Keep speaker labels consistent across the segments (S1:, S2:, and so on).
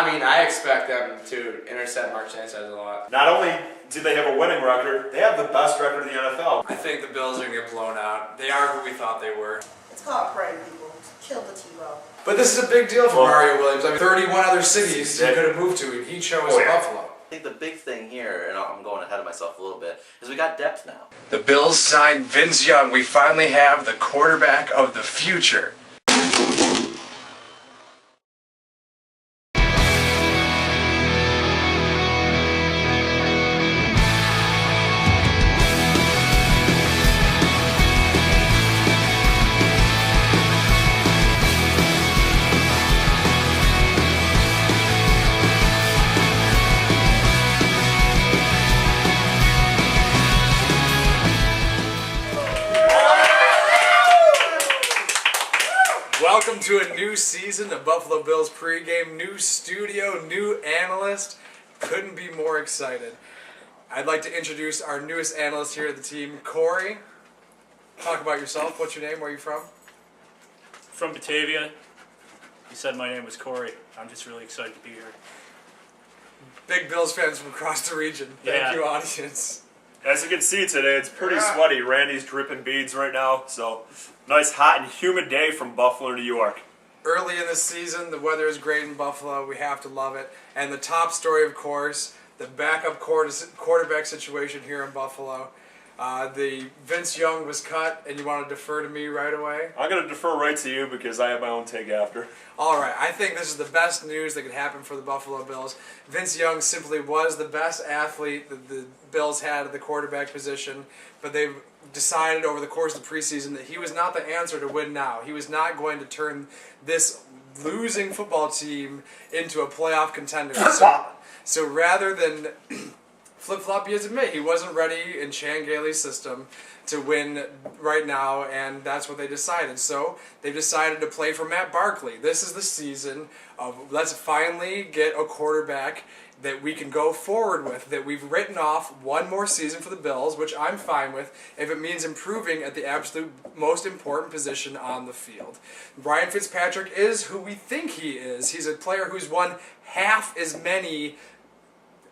S1: I mean, I expect them to intercept Mark Sanchez a lot.
S2: Not only do they have a winning record, they have the best record in the NFL.
S3: I think the Bills are going to get blown out. They are who we thought they were.
S4: It's called praying, people. Kill the Tebow.
S3: But this is a big deal for Mario Williams. I mean, 31 other cities he could have moved to, and he chose Buffalo.
S5: I think the big thing here, and I'm going ahead of myself a little bit, is we got depth now.
S3: The Bills signed Vince Young. We finally have the quarterback of the future. Welcome to a new season of Buffalo Bills Pregame. New studio, new analyst. Couldn't be more excited. I'd like to introduce our newest analyst here at the team, Corey. Talk about yourself. What's your name? Where are you from?
S6: From Batavia. You said my name was Corey. I'm just really excited to be here.
S3: Big Bills fans from across the region. Thank you, audience.
S2: As you can see today, it's pretty sweaty. Randy's dripping beads right now, so nice hot and humid day from Buffalo, New York.
S3: Early in the season, the weather is great in Buffalo. We have to love it. And the top story, of course, the backup quarterback situation here in Buffalo. The Vince Young was cut, and you want to defer to me right away?
S2: I'm going to defer right to you because I have my own take after.
S3: All right, I think this is the best news that could happen for the Buffalo Bills. Vince Young simply was the best athlete that the Bills had at the quarterback position, but they've decided over the course of the preseason that he was not the answer to win now. He was not going to turn this losing football team into a playoff contender. So rather than flip-flop, he has to admit he wasn't ready in Chan Gailey's system to win right now, and that's what they decided. So they've decided to play for Matt Barkley. This is the season of let's finally get a quarterback that we can go forward with, that we've written off one more season for the Bills, which I'm fine with, if it means improving at the absolute most important position on the field. Ryan Fitzpatrick is who we think he is. He's a player who's won half as many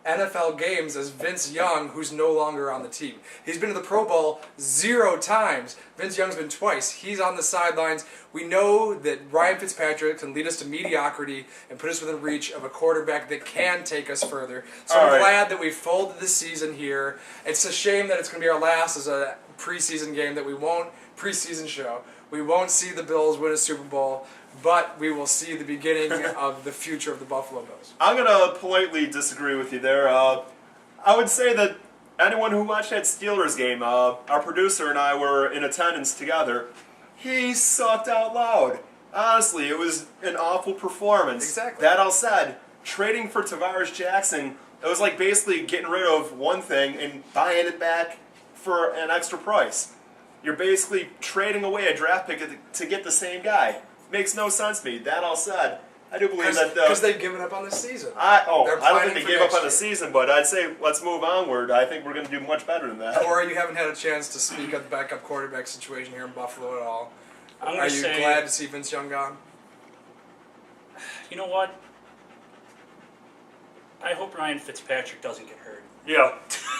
S3: NFL games as Vince Young, who's no longer on the team. He's been to the Pro Bowl 0 times. Vince Young's been twice. He's on the sidelines. We know that Ryan Fitzpatrick can lead us to mediocrity and put us within reach of a quarterback that can take us further. So I'm glad that we folded this season here. It's a shame that it's going to be our last as a preseason game, that we won't, preseason show, we won't see the Bills win a Super Bowl, but we will see the beginning of the future of the Buffalo Bills.
S2: I'm going to politely disagree with you there. I would say that anyone who watched that Steelers game, our producer and I were in attendance together, he sucked out loud. Honestly, it was an awful performance.
S3: Exactly.
S2: That all said, trading for Tavares Jackson, it was like basically getting rid of one thing and buying it back for an extra price. You're basically trading away a draft pick to get the same guy. Makes no sense to me. That all said, I do believe that...
S3: Because they've given up on the season.
S2: I don't think they gave up on the season, but I'd say let's move onward. I think we're going to do much better than that.
S3: Or you haven't had a chance to speak of the backup quarterback situation here in Buffalo at all. Are you glad to see Vince Young gone?
S6: You know what? I hope Ryan Fitzpatrick doesn't get hurt.
S2: Yeah,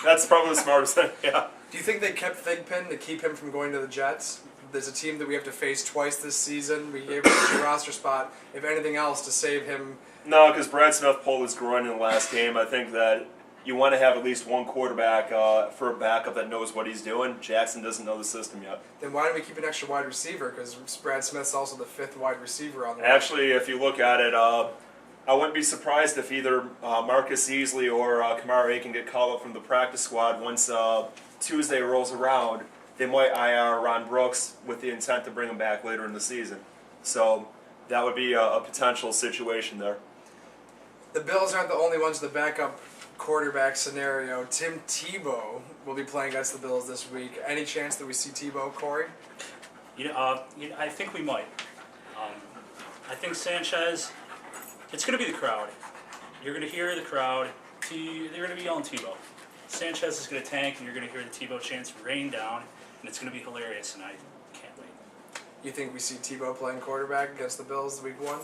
S2: that's probably the smartest thing, yeah.
S3: Do you think they kept Thigpen to keep him from going to the Jets? There's a team that we have to face twice this season. We gave him a roster spot, if anything else, to save him.
S2: No, because Brad Smith pulled his groin in the last game. I think that you want to have at least one quarterback for a backup that knows what he's doing. Jackson doesn't know the system yet.
S3: Then why don't we keep an extra wide receiver? Because Brad Smith's also the 5th wide receiver on the
S2: Actually, if you look at it, I wouldn't be surprised if either Marcus Easley or Kamara Aiken get called up from the practice squad once Tuesday rolls around. They might IR Ron Brooks with the intent to bring him back later in the season. So that would be a potential situation there.
S3: The Bills aren't the only ones in the backup quarterback scenario. Tim Tebow will be playing against the Bills this week. Any chance that we see Tebow, Corey?
S6: I think we might. I think Sanchez, it's going to be the crowd. You're going to hear the crowd. They're going to be yelling Tebow. Sanchez is going to tank, and you're going to hear the Tebow chants rain down, and it's going to be hilarious, and I can't wait.
S3: You think we see Tebow playing quarterback against the Bills week 1?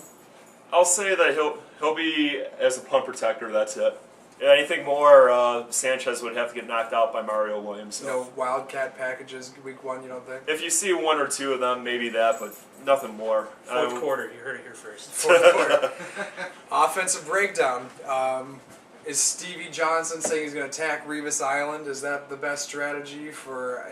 S2: I'll say that he'll be as a punt protector. That's it. Anything more, Sanchez would have to get knocked out by Mario Williams. So.
S3: No wildcat packages week 1, you don't think?
S2: If you see one or two of them, maybe that, but nothing more.
S6: Fourth quarter, you heard it here first.
S3: Fourth quarter. Offensive breakdown. Is Stevie Johnson saying he's going to attack Revis Island? Is that the best strategy for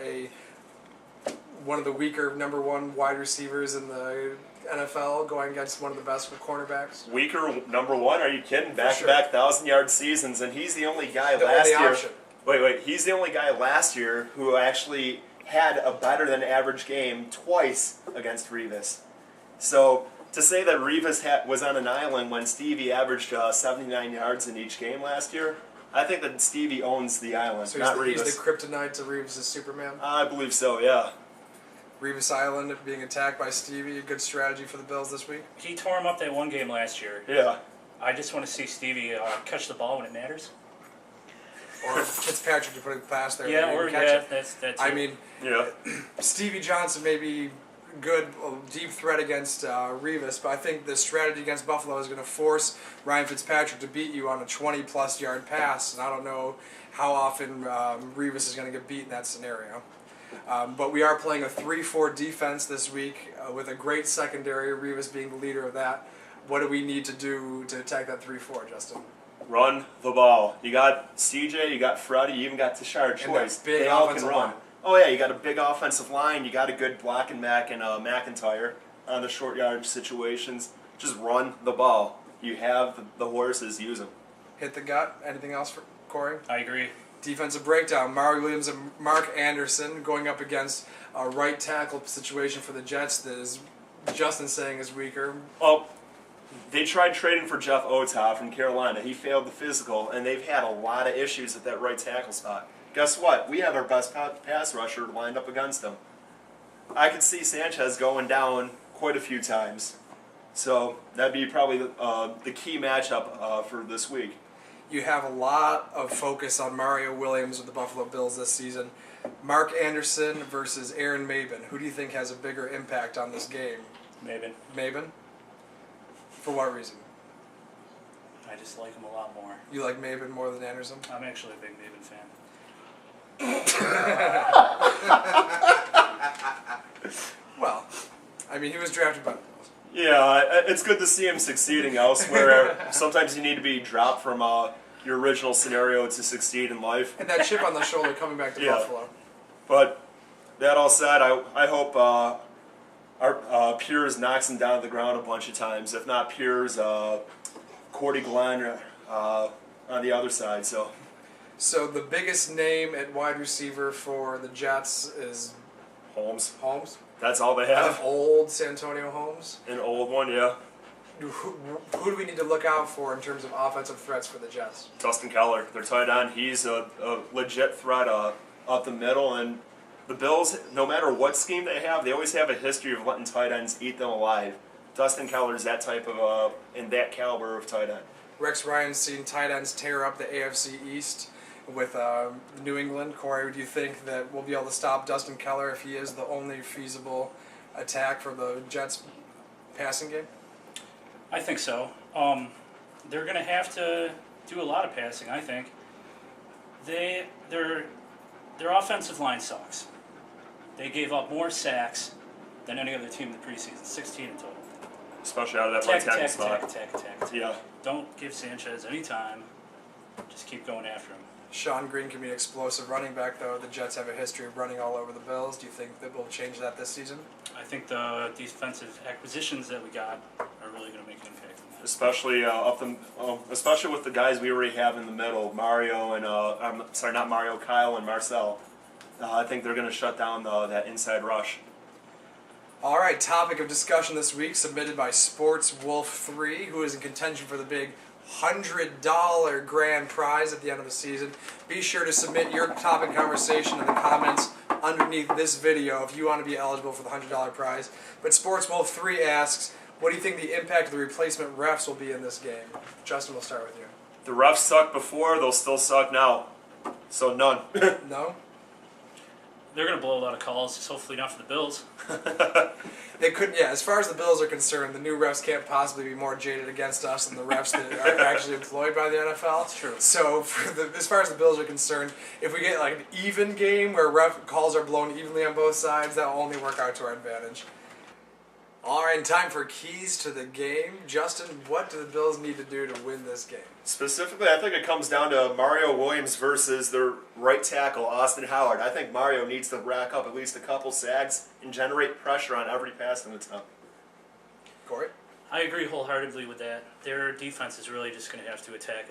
S3: one of the weaker number 1 wide receivers in the NFL going against one of the best cornerbacks?
S2: Weaker number 1? Are you kidding? Back-to-back 1,000-yard seasons, and he's the only guy
S3: The
S2: last
S3: only
S2: year.
S3: option.
S2: Wait. He's the only guy last year who actually had a better-than-average game twice against Revis. So to say that Revis was on an island when Stevie averaged 79 yards in each game last year, I think that Stevie owns the island,
S3: So
S2: not
S3: he's
S2: Revis.
S3: the kryptonite to Revis' Superman?
S2: I believe so, yeah.
S3: Revis Island being attacked by Stevie, a good strategy for the Bills this week?
S6: He tore him up that one game last year.
S2: Yeah.
S6: I just want to see Stevie catch the ball when it matters.
S3: Or Fitzpatrick to put it past there.
S6: Yeah,
S3: and
S6: or
S3: catch
S6: yeah,
S3: it.
S6: that's.
S3: I
S6: it.
S3: mean,
S2: Yeah.
S3: Stevie Johnson may be good, a deep threat against Revis, but I think the strategy against Buffalo is going to force Ryan Fitzpatrick to beat you on a 20-plus yard pass, and I don't know how often Revis is going to get beat in that scenario. But we are playing a 3-4 defense this week with a great secondary, Revis being the leader of that. What do we need to do to attack that 3-4, Justin?
S2: Run the ball. You got CJ, you got Freddie, you even got Tashard
S3: And that
S2: Choice.
S3: big
S2: They all can
S3: offensive
S2: run.
S3: line.
S2: Oh yeah, you got a big offensive line. You got a good blocking Mac and McIntyre on the short yardage situations. Just run the ball. You have the horses. Use them.
S3: Hit the gut. Anything else for Corey?
S6: I agree.
S3: Defensive breakdown. Mario Williams and Mark Anderson going up against a right tackle situation for the Jets that is Justin saying is weaker.
S2: Well, they tried trading for Jeff Otah from Carolina. He failed the physical, and they've had a lot of issues at that right tackle spot. Guess what? We have our best pass rusher lined up against him. I could see Sanchez going down quite a few times. So that'd be probably the key matchup for this week.
S3: You have a lot of focus on Mario Williams with the Buffalo Bills this season. Mark Anderson versus Aaron Maben. Who do you think has a bigger impact on this game?
S6: Maybe.
S3: Maben? For what reason?
S6: I just like him a lot more.
S3: You like Maben more than Anderson?
S6: I'm actually a big Maven fan.
S3: Well, I mean, he was drafted by the Bills.
S2: Yeah, it's good to see him succeeding elsewhere. Sometimes you need to be dropped from your original scenario to succeed in life.
S3: And that chip on the shoulder coming back to
S2: Yeah.
S3: Buffalo.
S2: But that all said, I hope our Piers knocks him down to the ground a bunch of times. If not Piers, Cordy Glenn on the other side.
S3: So the biggest name at wide receiver for the Jets is
S2: Holmes.
S3: Holmes.
S2: That's all they have.
S3: Old Santonio Holmes.
S2: An old one, yeah.
S3: Who do we need to look out for in terms of offensive threats for the Jets?
S2: Dustin Keller, their tight end. He's a legit threat up the middle. And the Bills, no matter what scheme they have, they always have a history of letting tight ends eat them alive. Dustin Keller's that type of, in that caliber of tight end.
S3: Rex Ryan's seen tight ends tear up the AFC East with New England. Corey, do you think that we'll be able to stop Dustin Keller if he is the only feasible attack for the Jets' passing game?
S6: I think so. They're going to have to do a lot of passing, I think. Their offensive line sucks. They gave up more sacks than any other team in the preseason, 16 in total.
S2: Especially out of that right tackle spot.
S6: Attack.
S2: Yeah.
S6: Don't give Sanchez any time. Just keep going after him.
S3: Sean Green can be an explosive running back, though. The Jets have a history of running all over the Bills. Do you think that we'll change that this season?
S6: I think the defensive acquisitions that we got are really going to make an impact on that.
S2: Especially especially with the guys we already have in the middle, Mario and not Mario, Kyle and Marcel. I think they're going to shut down that inside rush.
S3: All right, topic of discussion this week submitted by Sports Wolf 3, who is in contention for the big $100 grand prize at the end of the season. Be sure to submit your topic conversation in the comments underneath this video if you want to be eligible for the $100 prize. But Sports Wolf 3 asks, what do you think the impact of the replacement refs will be in this game? Justin, we'll start with you.
S2: The refs sucked before, they'll still suck now. So none.
S3: No?
S6: they're going to blow a lot of calls. Just hopefully not for the Bills.
S3: They couldn't. Yeah, as far as the Bills are concerned, the new refs can't possibly be more jaded against us than the refs that are actually employed by the NFL.
S6: That's true.
S3: So, as far as the Bills are concerned, if we get like an even game where ref calls are blown evenly on both sides, that will only work out to our advantage. All right, time for keys to the game. Justin, what do the Bills need to do to win this game?
S2: Specifically, I think it comes down to Mario Williams versus their right tackle, Austin Howard. I think Mario needs to rack up at least a couple sacks and generate pressure on every passing attempt.
S3: Corey?
S6: I agree wholeheartedly with that. Their defense is really just going to have to attack.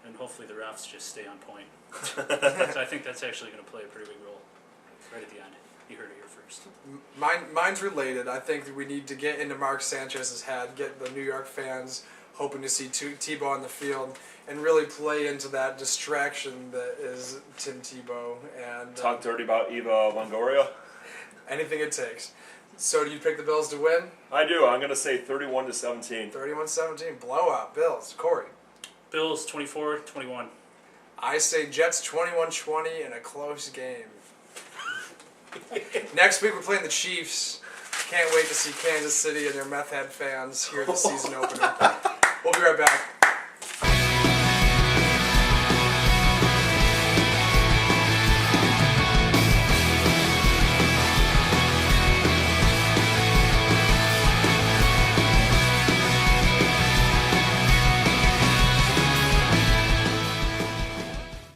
S6: And hopefully the refs just stay on point. So I think that's actually going to play a pretty big role right at the end. You heard it here first.
S3: Mine's related. I think that we need to get into Mark Sanchez's head, get the New York fans hoping to see Tebow on the field, and really play into that distraction that is Tim Tebow. And
S2: Talk dirty about Eva Longoria.
S3: anything it takes. So do you pick the Bills to win?
S2: I do. I'm going to say 31-17.
S3: 31-17. Blowout. Bills. Corey?
S6: Bills 24-21.
S3: I say Jets 21-20 in a close game. Next week we're playing the Chiefs. Can't wait to see Kansas City and their meth head fans here at the season opener. We'll be right back.